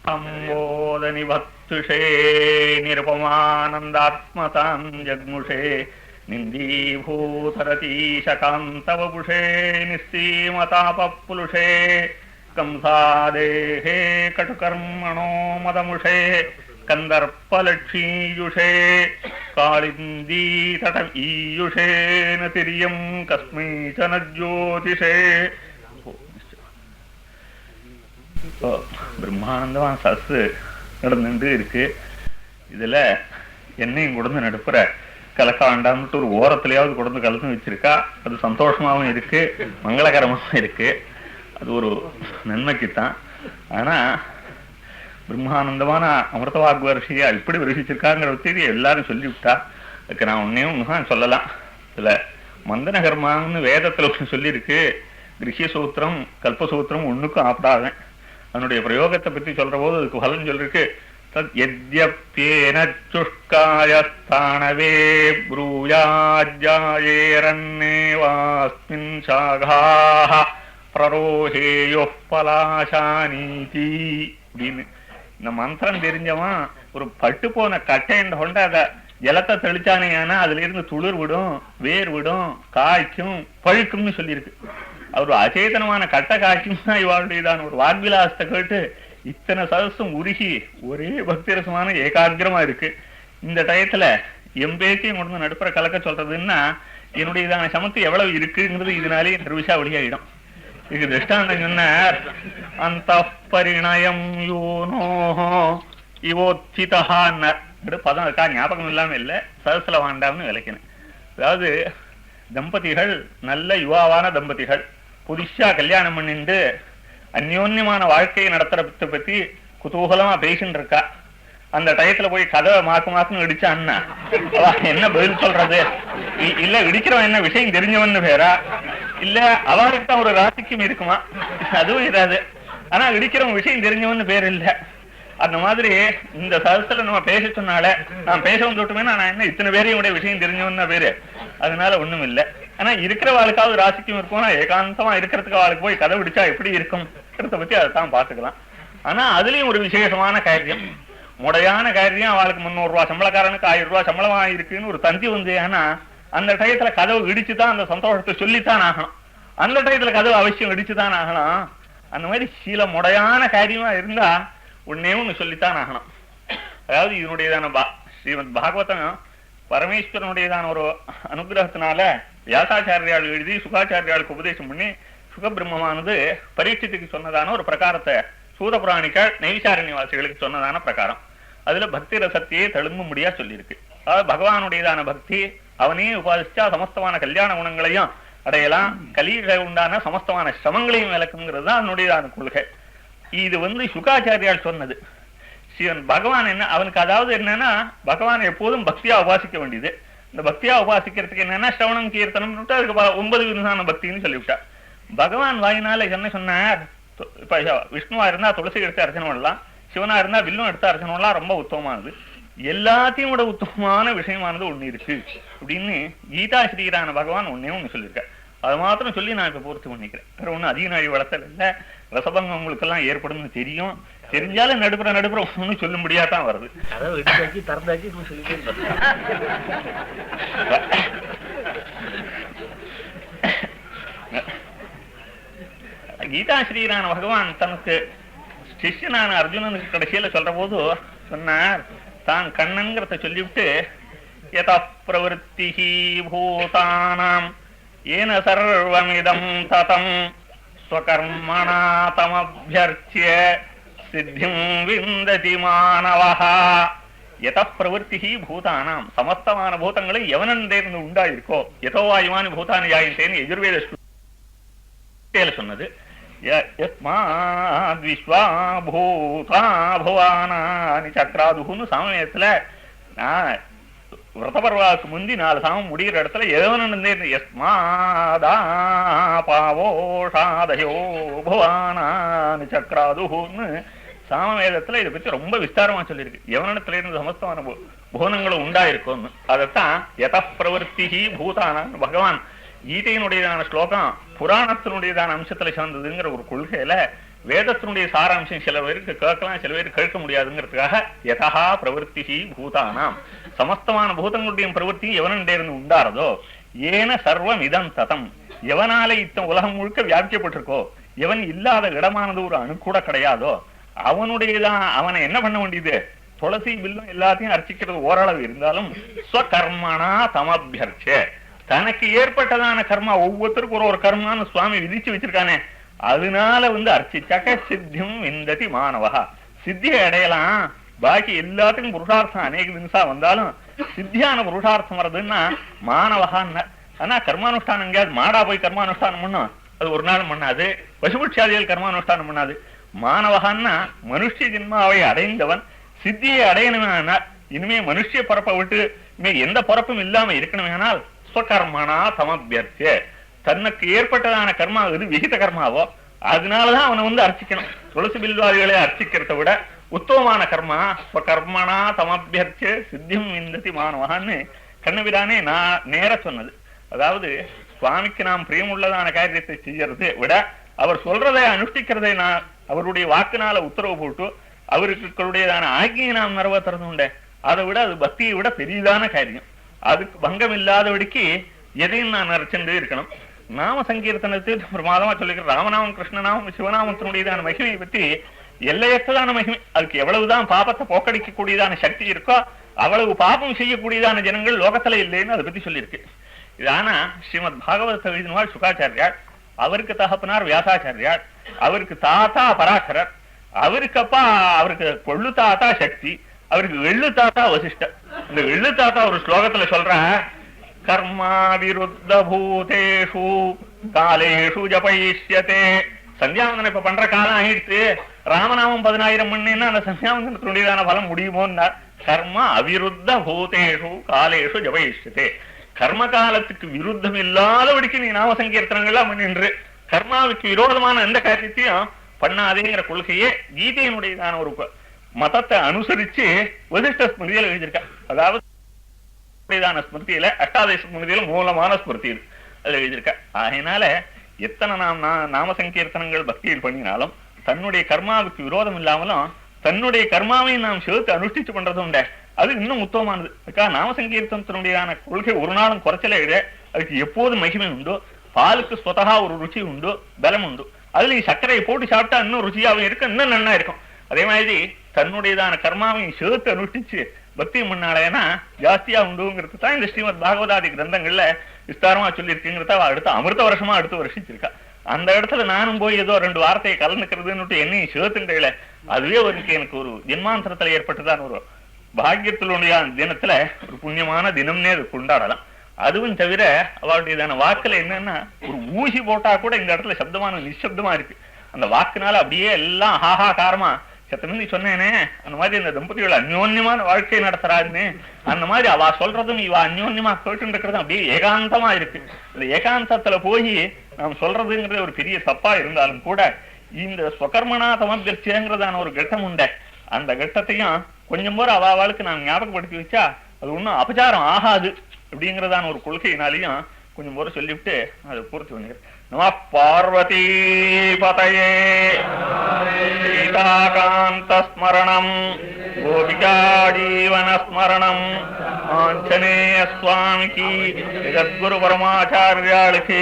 அம்போதனிபத்துஷே நிருபமானந்தாத்மதாம் ஜக்முஷே நிந்தீபூதரதீஷகாந்தவபுஷே நிஸ்ஸீமதாபப்புலுஷே கம்சாதேஹே கடுகர்மணோ மதமுஷே கந்தர்ப்பலட்சீயுஷே காளிந்தீதடம் ஈயுஷே நதிரியம் கஸ்மைச்சன ஜோதிஷே. பிரம்மானந்தமான சஸ் நடந்துட்டு இருக்கு. இதுல என்னையும் கொடுந்து நடுப்புற கலக்க வேண்டாம்ட்டு ஒரு ஓரத்திலேயாவது கொடுந்து கலந்து வச்சிருக்கா. அது சந்தோஷமாவும் இருக்கு, மங்களகரமாவும் இருக்கு. அது ஒரு நன்மைக்குத்தான். ஆனா பிரம்மானந்தமான அமிர்த வாக்வரிசையா இப்படி வருஷிச்சிருக்காங்கிற பத்தி எல்லாரும் சொல்லிவிட்டா. அதுக்கு நான் ஒன்னையும் சொல்லலாம். இதுல மந்தனகர்மான்னு வேதத்துல சொல்லியிருக்கு. கிருஷ்ய சூத்திரம் கல்பசூத்திரம் ஒண்ணுக்கும் ஆப்படாதேன். அதனுடைய பிரயோகத்தை பத்தி சொல்ற போது அதுக்கு பலன் சொல்லிருக்கு. யத்யப்யேனச்சுஷ்காயஸ்தானவே ப்ரூயாஜ்யாயேரன்னேவாஸ்மின் சாகாஹ பிரரோஹேயோஹ் பலாசானீதி அப்படின்னு. இந்த மந்திரம் தெரிஞ்சவன் ஒரு பட்டு போன கட்டைன்னு கொண்டு அதை ஜலத்தை தெளிச்சானேனா அதுல இருந்து துளிர் விடும், வேர் விடும், காய்க்கும், பழுக்கும்னு சொல்லியிருக்கு. அவர் அச்சேதனமான கட்டை காய்க்கும் இவாளுடையதான ஒரு வாக்விலாசத்தை கேட்டு இத்தனை சதசும் உருகி ஒரே பக்தி ரசமான ஏகாகிரமா இருக்கு. இந்த டயத்துல எம்பேத்தையும் கொண்டு நடுப்புற கலக்க சொல்றதுன்னா என்னுடையதான சமத்து எவ்வளவு இருக்குங்கிறது இதனாலே நிர்விஷா வழியாயிடும். இதுக்கு திருஷ்டாந்தம் சொன்னார். அந்த பரிணயம் யூனோ இவோத்திதான்னு பதம் இருக்கா ஞாபகம் இல்லாம இல்லை, சதசுல வாண்டாம்னு விளக்கினேன். அதாவது தம்பதிகள் நல்ல யுவாவான தம்பதிகள் புதுசா கல்யாணம் பண்ணிட்டு அந்யோன்யமான வாழ்க்கையை நடத்துறத பத்தி குதூகலமா பேசின்னு இருக்கா. அந்த டயத்துல போய் கதவை மாக்குன்னு இடிச்சா அண்ணா என்ன பதில் சொல்றது? இல்ல இடிக்கிறவன் என்ன விஷயம் தெரிஞ்சவன்னு பேரா, இல்ல அவருக்கு ஒரு ராசிக்கும் இருக்குமா? அதுவும் இராது. ஆனா இடிக்கிறவன் விஷயம் தெரிஞ்சவன்னு பேர் இல்ல. அந்த மாதிரி இந்த சதத்துல நம்ம பேச சொன்னால நான் பேச வந்துட்டுமே நான் என்ன இத்தனை பேரையும் உடைய விஷயம் தெரிஞ்சவன்னு பேரு. அதனால ஒண்ணும் இல்லை. ஆனா இருக்கிற வாழ்க்காவது ராசிக்கும் இருக்கும். ஏகாந்தமா இருக்கிறதுக்கு அவளுக்கு போய் கதை பிடிச்சா எப்படி இருக்கும் பத்தி அதைத்தான் பாத்துக்கலாம். ஆனா அதுலயும் ஒரு விசேஷமான காரியம், முடையான காரியம். அவளுக்கு 300 ரூபாய் சம்பளக்காரனுக்கு 1000 ரூபாய் சம்பளமா இருக்குன்னு ஒரு தந்தி வந்து, ஆனா அந்த டயத்துல கதவு இடிச்சுதான் அந்த சந்தோஷத்தை சொல்லித்தான் ஆகணும். அந்த டயத்துல கதவு அவசியம் இடிச்சுதான் ஆகணும். அந்த மாதிரி சில முடையான காரியமா இருந்தா ஒன்னே ஒண்ணு சொல்லித்தான் ஆகணும். அதாவது இதனுடையதான ஸ்ரீமத் பாகவதம் பரமேஸ்வரனுடையதான ஒரு அனுகிரகத்தினால வியாசாச்சாரியால் எழுதி சுகாச்சாரியாளுக்கு உபதேசம் பண்ணி சுகபிரம்மமானது பரீட்சத்துக்கு சொன்னதான ஒரு பிரகாரத்தை சூதபுராணிகள் நைவிசாரண்யவாசிகளுக்கு சொன்னதான பிரகாரம். அதுல பக்தி ரசத்தையே தழும்ப முடியா சொல்லியிருக்கு. அதாவது பகவானுடையதான பக்தி, அவனையே உபாதிச்சா சமஸ்தமான கல்யாண குணங்களையும் அடையலாம், கலியில உண்டான சமஸ்தமான சிரமங்களையும் விளக்குங்கிறது தான் அவனுடையதான கொள்கை. இது சுகாச்சாரியால் சொன்னது. சிவன் பகவான் என்ன அவனுக்கு அதாவது என்னன்னா பகவான் எப்போதும் பக்தியா உபாசிக்க வேண்டியது. இந்த பக்தியா உபாசிக்கிறதுக்கு என்னன்னா சிரவணம் கீர்த்தனம் அதுக்கு 9 விதமான பக்தின்னு சொல்லிவிட்டா. பகவான் வாயினால என்ன சொன்னார்? இப்ப விஷ்ணுவா இருந்தா துளசி எடுத்து அர்ச்சனை பண்ணலாம், சிவனா இருந்தா வில்லும் எடுத்து அர்ச்சனை பண்ணலாம். ரொம்ப உத்தமமானது. எல்லாத்தையும் விட உத்தமமான விஷயமானது ஒண்ணு இருக்கு அப்படின்னு கீதா ஸ்ரீரான பகவான் ஒன்னே ஒண்ணு சொல்லியிருக்க. அதை மாத்திரம் சொல்லி நான் இப்ப பூர்த்தி பண்ணிக்கிறேன். வேற ஒண்ணு அதிக நாள் வளர்த்தல் இல்ல. ரசபங்கம் உங்களுக்கு எல்லாம் ஏற்படும் தெரியும். தெரிஞ்சாலும் நடுப்புற ஒண்ணு சொல்ல முடியாதான் வருது. கீதா ஸ்ரீரான பகவான் தனக்கு சிஷ்யனான அர்ஜுனனுக்கு கடைசியில சொல்ற போது சொன்னார், தான் கண்ணன்கிறத சொல்லிவிட்டு யதா பிரவருத்தி பூதானாம் ஏன சர்வமிதம் ததம் ஸ்வகர்மணா தமப்யர்ச்ய சித்திம் விந்ததி மானவஹ. யதா பிரவருத்தி பூதானாம் சமஸ்தமான பூதங்களை எவனந்தேர்ந்து உண்டாயிருக்கோ யதோ வாயுவானி பூதானி யாயின்றேன்னு எஜுர்வேத சொன்னது. சக்கராதுன்னு சாமயத்துல விரதபர்வாவுக்கு முந்தி 4 சாமம் முடிகிற இடத்துல எதவனோ புவானானி சக்கராதுன்னு சாமவேதத்துல இதை பத்தி ரொம்ப விஸ்தாரமா சொல்லியிருக்கு. எவனிடத்துல இருந்து சமஸ்தமான புவனங்களும் உண்டாயிருக்கும்னு. அதைத்தான் யத பிரவருத்தி பூதானான்னு பகவான் கீதையினுடையதான ஸ்லோகம் புராணத்தினுடையதான அம்சத்துல சேர்ந்ததுங்கிற ஒரு கொள்கையில வேதத்தினுடைய சாராம்சம் சில பேருக்கு கேட்கலாம், சில பேருக்கு கேட்க முடியாதுங்கிறதுக்காக யதா பிரவருத்தி பூதானாம், சமஸ்தமான பூதங்களுடைய பிரவருத்தி எவனிடே இருந்து உண்டாரதோ, ஏன சர்வம் இதம் ததம், எவனால இத்தனை உலகம் முழுக்க வியாபிக்கப்பட்டிருக்கோ, எவன் இல்லாத இடமானது ஒரு அணு கூட கிடையாதோ அவனுடையதான். அவனை என்ன பண்ண வேண்டியது? துளசி வில்லும் எல்லாத்தையும் அர்ச்சிக்கிறது ஓரளவு இருந்தாலும் ஸ்வகர்மனா தமபியர்ச்ச, தனக்கு ஏற்பட்டதான கர்மா, ஒவ்வொருத்தருக்கும் ஒரு கர்மான்னு சுவாமி விதிச்சு வச்சிருக்கானே, அதனால அர்ச்சிச்சாக்க சித்தியும் விந்ததி மாணவா, சித்தியை அடையலாம். பாக்கி எல்லாத்துக்கும் புருஷார்த்தம் அநேக தினசா வந்தாலும் சித்தியான புருஷார்த்தம் வர்றதுன்னா மாணவகான்னு. ஆனா கர்மானுஷ்டானம் எங்கேயாவது மாடா போய் கர்மானுஷ்டானம் பண்ணும், அது ஒரு நாள் பண்ணாது. பசுபட்சாதிகள் கர்மானுஷ்டானம் பண்ணாது. மாணவகான்னா மனுஷ ஜென்மாவை அடைந்தவன் சித்தியை அடையணுமே, இனிமே மனுஷ பரப்பை விட்டு இனிமே எந்த பரப்பும் இல்லாம இருக்கணுமே, ஆனால் ஸ்வகர்மனா சமபியர்த்திய, தனக்கு ஏற்பட்டதான கர்மா எது விகித கர்மாவோ அதனாலதான் அவனை அர்ச்சிக்கணும். துளசி பில்வாதிகளை அர்ச்சிக்கிறத விட உத்தமமான கர்மா ஸ்வகர்மனா சமபியர்த்திய சித்தியும் விந்ததி மாணவகான்னு கண்ணபிரானே நான் நேர சொன்னது. அதாவது சுவாமிக்கு நாம் பிரியமுள்ளதான காரியத்தை செய்யறதை விட அவர் சொல்றதை அனுஷ்டிக்கிறதை நான் அவருடைய வாக்குனால உத்தரவு போட்டு அவருக்குடையதான ஆக்கியை நாம் நிறைவேற்றுறது உண்டே, அதை விட அது பக்தியை விட பெரியதான காரியம். அதுக்கு பங்கம் இல்லாதபடிக்கு எதையும் நான் நினைச்சுட்டே இருக்கணும். நாம சங்கீர்த்தனத்தை பிரமாதமா சொல்லிக்கிற ராமநாமம் கிருஷ்ணநாமம் சிவநாமத்தினுடையதான மகிமையை பற்றி எல்லையற்றதான மகிமை. அதுக்கு எவ்வளவுதான் பாபத்தை போக்கடிக்க கூடியதான சக்தி இருக்கோ அவ்வளவு பாபம் செய்யக்கூடியதான ஜனங்கள் லோகத்துல இல்லைன்னு அதை பத்தி சொல்லியிருக்கு. ஆனா ஸ்ரீமத் பாகவத எழுதினவாள் சுகாச்சாரியார், அவருக்கு தகப்பனார் வியாசாச்சாரியார், அவருக்கு தாத்தா பராசரர், அவருக்கு கொள்ளு தாத்தா சக்தி, அவருக்கு எள்ளு தாத்தா வசிஷ்டர். இந்த எள்ளு தாத்தா ஒரு ஸ்லோகத்துல சொல்ற, கர்மா விருத்த பூதேஷு காலேஷு ஜபயிஷ்யதே. சந்தியாவந்தனம் இப்ப பண்ற காலம் ஆயிடுச்சு, ராமநாமம் 10,000 மணின்னா அந்த சந்தியாவந்தனத்தினுடையதான பலம் முடியுமோன்னா, கர்மா அவிருத்த பூதேஷு காலேஷு ஜபயிஷ்யதே, கர்ம காலத்துக்கு விருத்தம் இல்லாதபடிக்கு நீ நாம சங்கீர்த்தனங்கள்லாம் பண்ணின்று கர்மாவுக்கு விரோதமான எந்த காரியத்தையும் பண்ணாதேங்கிற கொள்கையே கீதையினுடையதான ஒரு மதத்தை அனுசரிச்சு வசிஷ்ட ஸ்மிருதியில எழுதியிருக்கா. அதாவது ஸ்மிருதியில அஷ்டாதச ஸ்மிருதியில மூலமான ஸ்மிருதி அதுல எழுதியிருக்கா. அதனால எத்தனை நாம சங்கீர்த்தனங்கள் பக்தியில் பண்ணினாலும் தன்னுடைய கர்மாவுக்கு விரோதம் இல்லாமலும் தன்னுடைய கர்மாவை நாம் சேர்த்து அனுஷ்டிச்சு பண்றது உண்டே, அது இன்னும் உத்தமமானது. அதுக்காக நாம சங்கீர்த்தனத்தினுடையதான கொள்கை ஒரு நாளும் குறைச்சல இட, அதுக்கு எப்போதும் மகிமை உண்டு. பாலுக்கு ஸ்வதகா ஒரு ருச்சி உண்டு, பலம் உண்டு. அதுல சர்க்கரையை போட்டு சாப்பிட்டா இன்னும் ருச்சியாவும் இருக்கும், இன்னும் நன்னா இருக்கும். அதே மாதிரி தன்னுடையதான கர்மாவை சேர்த்து அனுஷ்டிச்சு பக்தி முன்னாலேனா ஜாஸ்தியா உண்டுங்கிறது தான் இந்த ஸ்ரீமத் பாகவதாதி கிரந்தங்கள்ல விஸ்தாரமா சொல்லியிருக்குங்கிறத அடுத்த அமிர்த வருஷமா அடுத்து வருஷிச்சிருக்கா. அந்த இடத்துல நானும் போய் ஏதோ 2 வார்த்தையை கலந்துக்கிறதுன்னு என்னையும் சேர்த்துண்டையில அதுவே எனக்கு ஒரு ஜென்மாந்தரத்துல ஏற்பட்டுதான் ஒரு பாக்கியத்தினுடைய தினத்துல ஒரு புண்ணியமான தினம்னே அது கொண்டாடலாம். அதுவும் தவிர அவளுடையதான வாக்குல என்னன்னா ஒரு ஊசி போட்டா கூட இந்த இடத்துல சப்தமான நிசப்தமா இருக்கு. அந்த வாக்குனால அப்படியே எல்லாம் ஹாஹாகாரமா சத்தமிந்தி சொன்னேனே, அந்த மாதிரி இந்த தம்பதிகள் அந்யோன்யமான வாழ்க்கை நடத்துறாருன்னு அந்த மாதிரி அவ சொல்றதும் இவ அந்யோன்யமா கேட்டு இருக்கிறதும் அப்படியே ஏகாந்தமா இருக்கு. இந்த ஏகாந்தத்துல போய் நாம் சொல்றதுங்கிறது ஒரு பெரிய தப்பா இருந்தாலும் கூட இந்த ஸ்வகர்மனா தமபியர்ச்சிங்கிறதான ஒரு கட்டம் உண்ட, அந்த கட்டத்தையும் கொஞ்சம் போற அவளுக்கு நாம் ஞாபகப்படுத்தி வச்சா அது ஒன்றும் அபச்சாரம் ஆகாது அப்படிங்கிறதான ஒரு கொள்கையினாலையும் கொஞ்சம் போற சொல்லிவிட்டு அதை பூர்த்தி பண்ணிக்கிறேன். நம பார்வதி பதயே சீதாகாந்த ஸ்மரணம் கோபிகா ஜீவன ஸ்மரணம் ஆஞ்சநேய சுவாமிக்கு ஜகத்குரு பரமாச்சாரியாளுக்கு